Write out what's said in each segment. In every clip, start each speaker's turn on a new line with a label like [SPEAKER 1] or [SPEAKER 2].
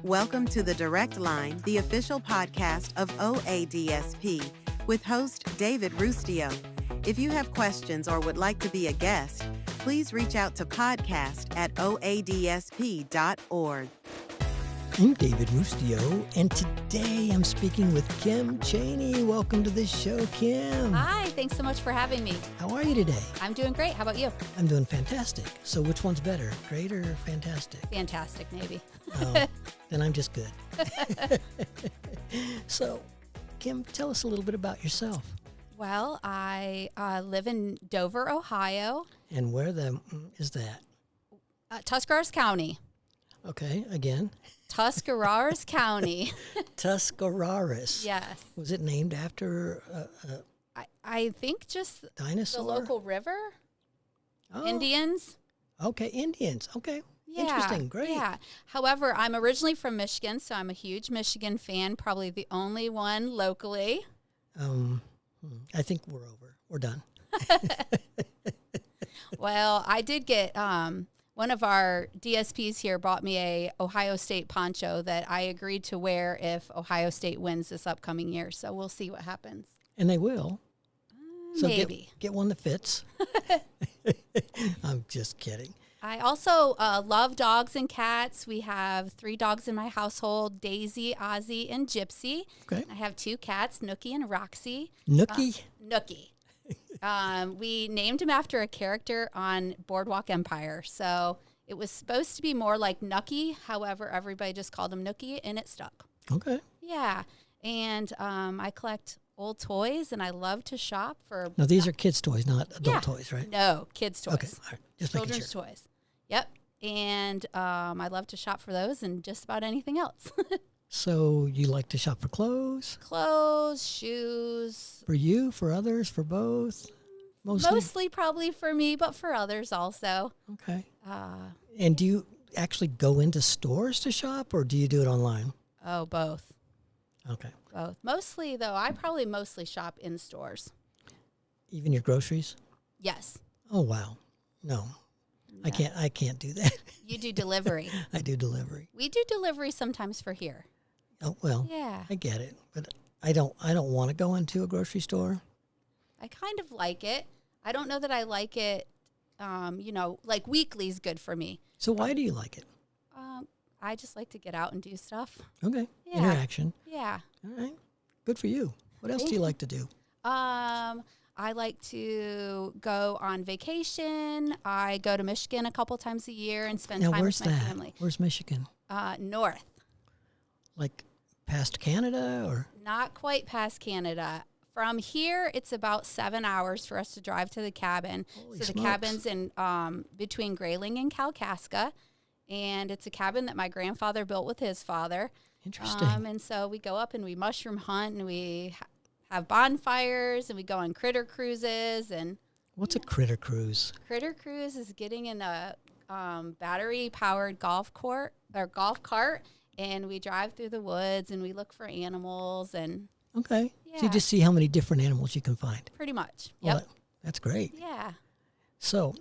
[SPEAKER 1] Welcome to The Direct Line, the official podcast of OADSP, with host David Rustio. If you have questions or would like to be a guest, please reach out to podcast@oadsp.org.
[SPEAKER 2] I'm David Rustio, and today I'm speaking with Kim Chaney. Welcome to the show, Kim.
[SPEAKER 3] Hi, thanks so much for having me.
[SPEAKER 2] How are you today?
[SPEAKER 3] I'm doing great. How about you?
[SPEAKER 2] I'm doing fantastic. So which one's better, great or fantastic?
[SPEAKER 3] Fantastic, maybe.
[SPEAKER 2] Then I'm just good. So, Kim, tell us a little bit about yourself.
[SPEAKER 3] Well, I live in Dover, Ohio.
[SPEAKER 2] And where is that?
[SPEAKER 3] Tuscarawas County.
[SPEAKER 2] Okay, again.
[SPEAKER 3] Tuscarawas County.
[SPEAKER 2] Tuscarawas.
[SPEAKER 3] Yes.
[SPEAKER 2] Was it named after
[SPEAKER 3] I think just
[SPEAKER 2] dinosaur?
[SPEAKER 3] the local river.
[SPEAKER 2] Oh.
[SPEAKER 3] Indians.
[SPEAKER 2] Okay, Indians. Okay.
[SPEAKER 3] Yeah,
[SPEAKER 2] Interesting. Great.
[SPEAKER 3] Yeah. However, I'm originally from Michigan, so I'm a huge Michigan fan, probably the only one locally.
[SPEAKER 2] I think we're over. We're done.
[SPEAKER 3] Well, I did get one of our DSPs here bought me a Ohio State poncho that I agreed to wear if Ohio State wins this upcoming year. So we'll see what happens.
[SPEAKER 2] And they will. So
[SPEAKER 3] maybe.
[SPEAKER 2] Get one that fits. I'm just kidding.
[SPEAKER 3] I also love dogs and cats. We have 3 dogs in my household, Daisy, Ozzy, and Gypsy.
[SPEAKER 2] Okay.
[SPEAKER 3] I have 2 cats, Nookie and Roxy.
[SPEAKER 2] Nookie?
[SPEAKER 3] Nookie. We named him after a character on Boardwalk Empire. So it was supposed to be more like Nucky. However, everybody just called him Nookie, and it stuck.
[SPEAKER 2] Okay.
[SPEAKER 3] Yeah. And I collect old toys, and I love to shop for...
[SPEAKER 2] Now, these are kids' toys, not adult toys, right?
[SPEAKER 3] No, kids' toys.
[SPEAKER 2] Okay, all right. Just
[SPEAKER 3] Children's
[SPEAKER 2] making sure.
[SPEAKER 3] toys. Yep. And I love to shop for those and just about anything else.
[SPEAKER 2] So you like to shop for clothes?
[SPEAKER 3] Clothes, shoes.
[SPEAKER 2] For you, for others, for both?
[SPEAKER 3] Mostly probably for me, but for others also.
[SPEAKER 2] Okay. And do you actually go into stores to shop, or do you do it online?
[SPEAKER 3] Oh, both.
[SPEAKER 2] Okay.
[SPEAKER 3] Both. Mostly, though, I probably mostly shop in stores.
[SPEAKER 2] Even your groceries?
[SPEAKER 3] Yes.
[SPEAKER 2] Oh, wow. No. I can't do that.
[SPEAKER 3] You do delivery.
[SPEAKER 2] I do delivery.
[SPEAKER 3] We do delivery sometimes for here.
[SPEAKER 2] Oh, well.
[SPEAKER 3] Yeah.
[SPEAKER 2] I get it, but I don't want to go into a grocery store.
[SPEAKER 3] I kind of like it. I don't know that I like it, like weekly is good for me.
[SPEAKER 2] So why do you like it?
[SPEAKER 3] I just like to get out and do stuff.
[SPEAKER 2] Okay.
[SPEAKER 3] Yeah.
[SPEAKER 2] Interaction.
[SPEAKER 3] Yeah.
[SPEAKER 2] All right. Good for you. What else do you like to do?
[SPEAKER 3] I like to go on vacation. I go to Michigan a couple times a year and spend time with my family.
[SPEAKER 2] Where's Michigan?
[SPEAKER 3] North.
[SPEAKER 2] Like past Canada or?
[SPEAKER 3] Not quite past Canada. From here, it's about 7 hours for us to drive to the cabin.
[SPEAKER 2] Holy
[SPEAKER 3] so the
[SPEAKER 2] smokes.
[SPEAKER 3] cabin's in between Grayling and Kalkaska. And it's a cabin that my grandfather built with his father.
[SPEAKER 2] Interesting.
[SPEAKER 3] And so we go up and we mushroom hunt and we have bonfires and we go on critter cruises. And
[SPEAKER 2] what's a critter cruise?
[SPEAKER 3] critter cruise is getting in a battery-powered golf cart, and we drive through the woods and we look for animals and
[SPEAKER 2] Okay.
[SPEAKER 3] yeah,
[SPEAKER 2] So you just see how many different animals you can find.
[SPEAKER 3] pretty much.
[SPEAKER 2] Well,
[SPEAKER 3] Yep.
[SPEAKER 2] that's great.
[SPEAKER 3] Yeah.
[SPEAKER 2] So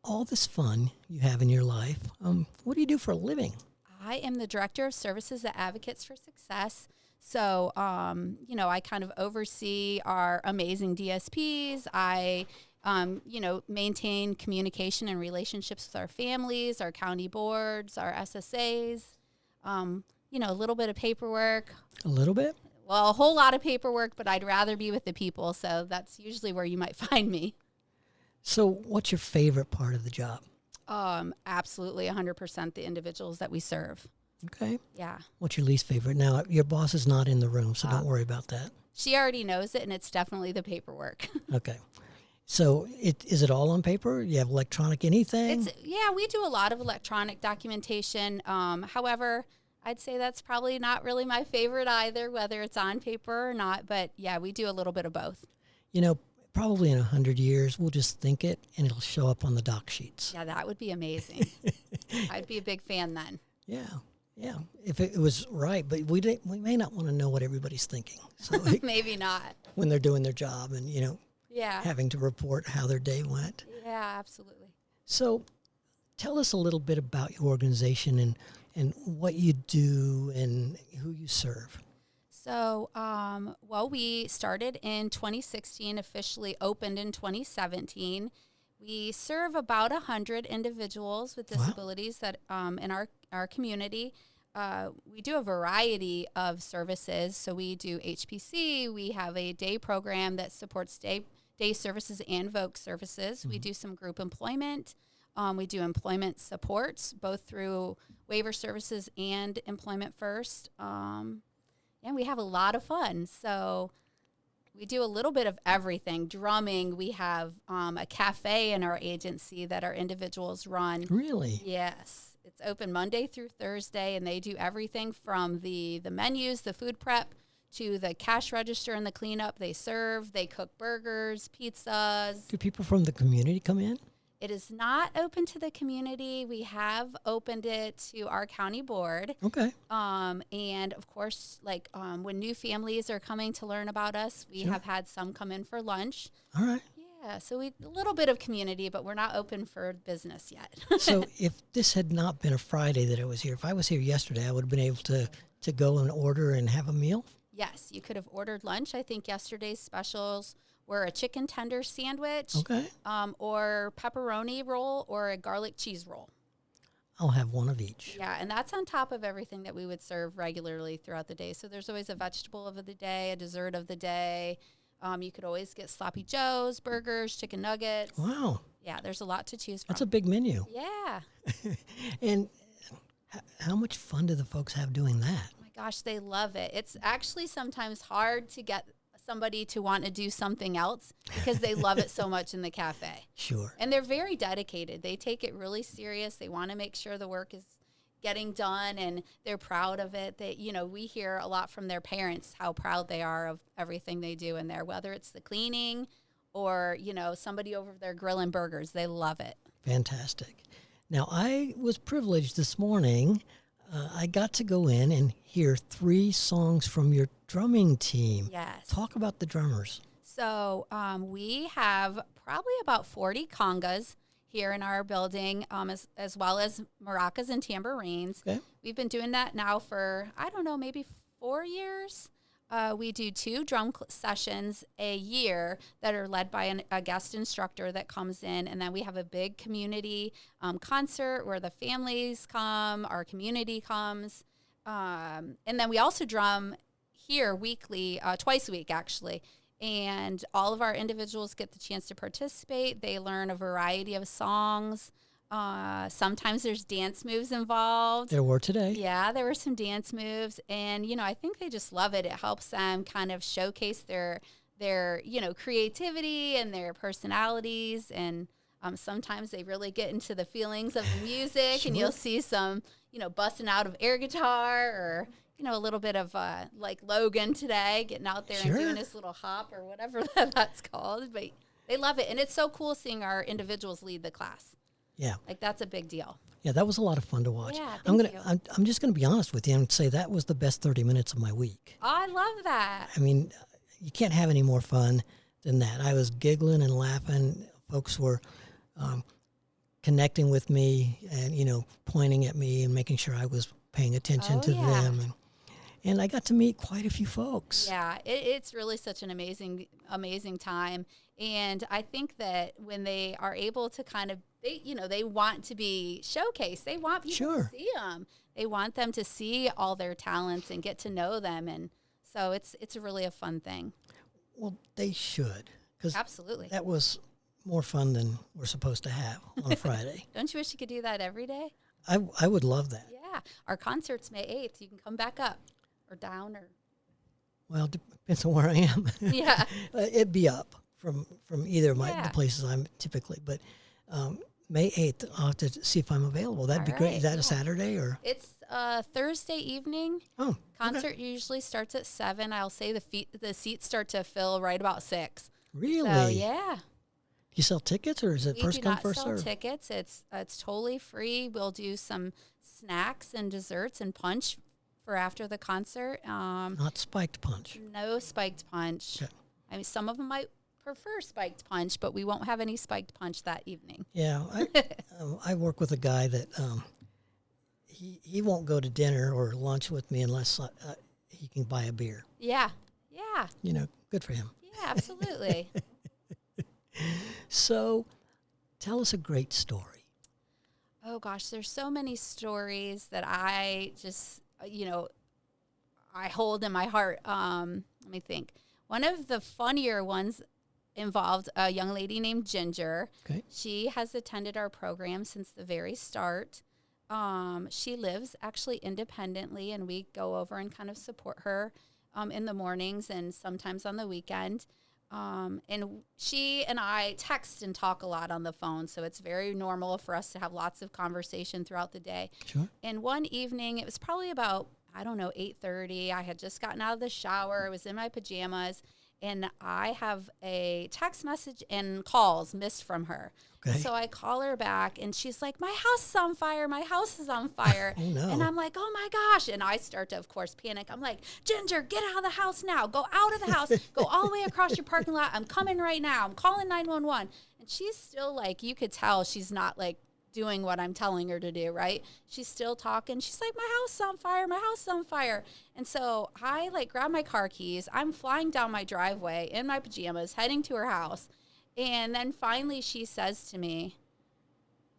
[SPEAKER 2] all this fun you have in your life, what do you do for a living?
[SPEAKER 3] I am the director of services at Advocates for Success. So, I kind of oversee our amazing DSPs. I, maintain communication and relationships with our families, our county boards, our SSAs, a little bit of paperwork.
[SPEAKER 2] A little bit?
[SPEAKER 3] Well, a whole lot of paperwork, but I'd rather be with the people. So that's usually where you might find me.
[SPEAKER 2] So what's your favorite part of the job?
[SPEAKER 3] Absolutely 100% the individuals that we serve.
[SPEAKER 2] Okay.
[SPEAKER 3] Yeah.
[SPEAKER 2] What's your least favorite? Now, your boss is not in the room, so don't worry about that.
[SPEAKER 3] She already knows it, and it's definitely the paperwork.
[SPEAKER 2] Okay. So is it all on paper? You have electronic anything?
[SPEAKER 3] We do a lot of electronic documentation. However, I'd say that's probably not really my favorite either, whether it's on paper or not. But, yeah, we do a little bit of both.
[SPEAKER 2] Probably in 100 years, we'll just think it, and it'll show up on the doc sheets.
[SPEAKER 3] Yeah, that would be amazing. I'd be a big fan then.
[SPEAKER 2] Yeah. If it was right, but we may not want to know what everybody's thinking. So
[SPEAKER 3] Maybe not.
[SPEAKER 2] when they're doing their job and,
[SPEAKER 3] Yeah.
[SPEAKER 2] having to report how their day went.
[SPEAKER 3] Yeah, absolutely.
[SPEAKER 2] So tell us a little bit about your organization and what you do and who you serve.
[SPEAKER 3] So, well, we started in 2016, officially opened in 2017. We serve about 100 individuals with disabilities that in our community. We do a variety of services. So we do HPC. We have a day program that supports day services and voc services. Mm-hmm. We do some group employment. We do employment supports, both through waiver services and Employment First. And we have a lot of fun. So we do a little bit of everything. Drumming. We have a cafe in our agency that our individuals run.
[SPEAKER 2] Really?
[SPEAKER 3] Yes. It's open Monday through Thursday, and they do everything from the menus, the food prep, to the cash register and the cleanup. They serve. They cook burgers, pizzas.
[SPEAKER 2] Do people from the community come in?
[SPEAKER 3] It is not open to the community. We have opened it to our county board.
[SPEAKER 2] Okay.
[SPEAKER 3] And of course, like when new families are coming to learn about us, we have had some come in for lunch.
[SPEAKER 2] All right.
[SPEAKER 3] Yeah, so a little bit of community, but we're not open for business yet.
[SPEAKER 2] So if this had not been a Friday that I was here, if I was here yesterday, I would have been able to go and order and have a meal?
[SPEAKER 3] Yes, you could have ordered lunch. I think yesterday's specials were a chicken tender sandwich,
[SPEAKER 2] okay,
[SPEAKER 3] or pepperoni roll, or a garlic cheese roll.
[SPEAKER 2] I'll have one of each.
[SPEAKER 3] Yeah, and that's on top of everything that we would serve regularly throughout the day. So there's always a vegetable of the day, a dessert of the day. You could always get sloppy joes, burgers, chicken nuggets.
[SPEAKER 2] Wow.
[SPEAKER 3] Yeah, there's a lot to choose from.
[SPEAKER 2] That's a big menu.
[SPEAKER 3] Yeah.
[SPEAKER 2] And how much fun do the folks have doing that?
[SPEAKER 3] Oh my gosh, they love it. It's actually sometimes hard to get somebody to want to do something else because they love it so much in the cafe.
[SPEAKER 2] Sure.
[SPEAKER 3] And they're very dedicated. They take it really serious. They want to make sure the work is getting done, and they're proud of it. They, we hear a lot from their parents how proud they are of everything they do in there, whether it's the cleaning or, somebody over there grilling burgers. They love it.
[SPEAKER 2] Fantastic. Now, I was privileged this morning. I got to go in and hear 3 songs from your drumming team.
[SPEAKER 3] Yes.
[SPEAKER 2] Talk about the drummers.
[SPEAKER 3] So we have probably about 40 congas here in our building, as well as maracas and tambourines.
[SPEAKER 2] Okay.
[SPEAKER 3] We've been doing that now for, maybe 4 years. We do 2 drum sessions a year that are led by a guest instructor that comes in, and then we have a big community concert where the families come, our community comes, and then we also drum here weekly, twice a week actually, and all of our individuals get the chance to participate. They learn a variety of songs. Sometimes there's dance moves involved.
[SPEAKER 2] There were today.
[SPEAKER 3] Yeah, there were some dance moves, and I think they just love it. It helps them kind of showcase their creativity and their personalities, and sometimes they really get into the feelings of the music. Sure. And you'll see some busting out of air guitar, or a little bit of like Logan today getting out there. Sure. And doing his little hop or whatever that's called. But they love it, and it's so cool seeing our individuals lead the class.
[SPEAKER 2] Yeah.
[SPEAKER 3] Like, that's a big deal.
[SPEAKER 2] Yeah, that was a lot of fun to watch.
[SPEAKER 3] Yeah,
[SPEAKER 2] I'm just gonna be honest with you and say that was the best 30 minutes of my week.
[SPEAKER 3] Oh, I love that.
[SPEAKER 2] I mean, you can't have any more fun than that. I was giggling and laughing. Folks were connecting with me and, pointing at me and making sure I was paying attention to them. And I got to meet quite a few folks.
[SPEAKER 3] Yeah, it's really such an amazing time. And I think that when they are able to kind of, they want to be showcased. They want people to see them. They want them to see all their talents and get to know them. And so it's really a fun thing.
[SPEAKER 2] Well, they should. 'Cause
[SPEAKER 3] absolutely.
[SPEAKER 2] That was more fun than we're supposed to have on a Friday.
[SPEAKER 3] Don't you wish you could do that every day?
[SPEAKER 2] I would love that.
[SPEAKER 3] Yeah. Our concert's May 8th. You can come back up or down or.
[SPEAKER 2] Well, depends on where I am.
[SPEAKER 3] Yeah.
[SPEAKER 2] It'd be up from either of the places I'm typically. But May 8th, I'll have to see if I'm available. That'd be great. Is that a Saturday or?
[SPEAKER 3] It's Thursday evening.
[SPEAKER 2] Oh.
[SPEAKER 3] Concert usually starts at 7. I'll say the seats start to fill right about 6.
[SPEAKER 2] Really?
[SPEAKER 3] So, yeah.
[SPEAKER 2] You sell tickets, or is it first come, first serve?
[SPEAKER 3] We do not sell tickets. It's totally free. We'll do some snacks and desserts and punch for after the concert.
[SPEAKER 2] Not spiked punch.
[SPEAKER 3] No spiked punch. Okay. I mean, some of them might prefer spiked punch, but we won't have any spiked punch that evening.
[SPEAKER 2] Yeah, I work with a guy that he won't go to dinner or lunch with me unless he can buy a beer.
[SPEAKER 3] Yeah.
[SPEAKER 2] Good for him.
[SPEAKER 3] Yeah, absolutely.
[SPEAKER 2] So, tell us a great story.
[SPEAKER 3] Oh gosh, there's so many stories that I just, I hold in my heart. Let me think. One of the funnier ones involved a young lady named Ginger.
[SPEAKER 2] Okay.
[SPEAKER 3] She has attended our program since the very start. She lives actually independently, and we go over and kind of support her in the mornings and sometimes on the weekend. And she and I text and talk a lot on the phone, so it's very normal for us to have lots of conversation throughout the day.
[SPEAKER 2] Sure.
[SPEAKER 3] And one evening, it was probably about, 8:30. I had just gotten out of the shower. I was in my pajamas, and I have a text message and calls missed from her.
[SPEAKER 2] Okay.
[SPEAKER 3] So I call her back, and she's like, my house is on fire. My house is on fire.
[SPEAKER 2] Oh, no.
[SPEAKER 3] And I'm like, oh, my gosh. And I start to, of course, panic. I'm like, Ginger, get out of the house now. Go out of the house. Go all the way across your parking lot. I'm coming right now. I'm calling 911. And she's still like, you could tell she's not like doing what I'm telling her to do, right? She's still talking. She's like, my house is on fire. My house is on fire. And so I grab my car keys. I'm flying down my driveway in my pajamas, heading to her house. And then finally she says to me,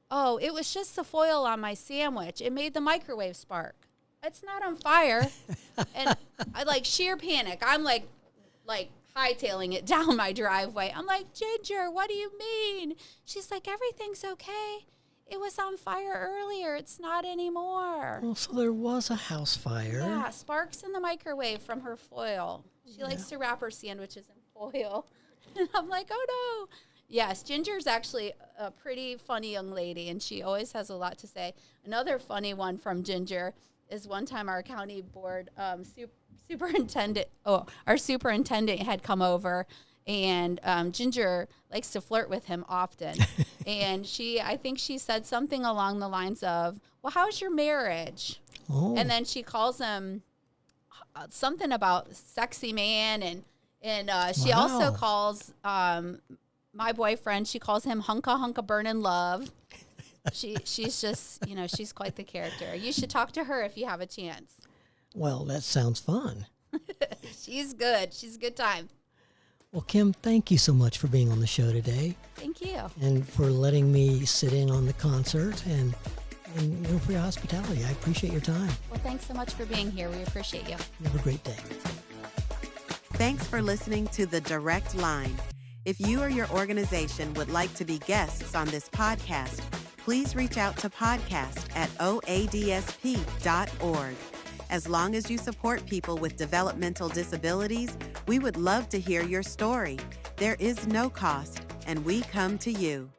[SPEAKER 3] oh, it was just the foil on my sandwich. It made the microwave spark. It's not on fire. And I sheer panic. I'm like hightailing it down my driveway. I'm like, Ginger, what do you mean? She's like, everything's okay. It was on fire earlier. It's not anymore.
[SPEAKER 2] Well, so there was a house fire.
[SPEAKER 3] Yeah, sparks in the microwave from her foil. She likes to wrap her sandwiches in foil. And I'm like, oh, no. Yes, Ginger's actually a pretty funny young lady, and she always has a lot to say. Another funny one from Ginger is one time our county board superintendent had come over, and Ginger likes to flirt with him often. And I think she said something along the lines of, well, how's your marriage?
[SPEAKER 2] Oh.
[SPEAKER 3] And then she calls him something about sexy man, and she also calls my boyfriend, she calls him hunka burnin' love. She's just, she's quite the character. You should talk to her if you have a chance.
[SPEAKER 2] Well, that sounds fun.
[SPEAKER 3] She's good. She's a good time.
[SPEAKER 2] Well, Kim, thank you so much for being on the show today.
[SPEAKER 3] Thank you.
[SPEAKER 2] And for letting me sit in on the concert and for your hospitality. I appreciate your time.
[SPEAKER 3] Well, thanks so much for being here. We appreciate you.
[SPEAKER 2] You have a great day.
[SPEAKER 1] Thanks for listening to The Direct Line. If you or your organization would like to be guests on this podcast, please reach out to podcast@oadsp.org. As long as you support people with developmental disabilities, we would love to hear your story. There is no cost, and we come to you.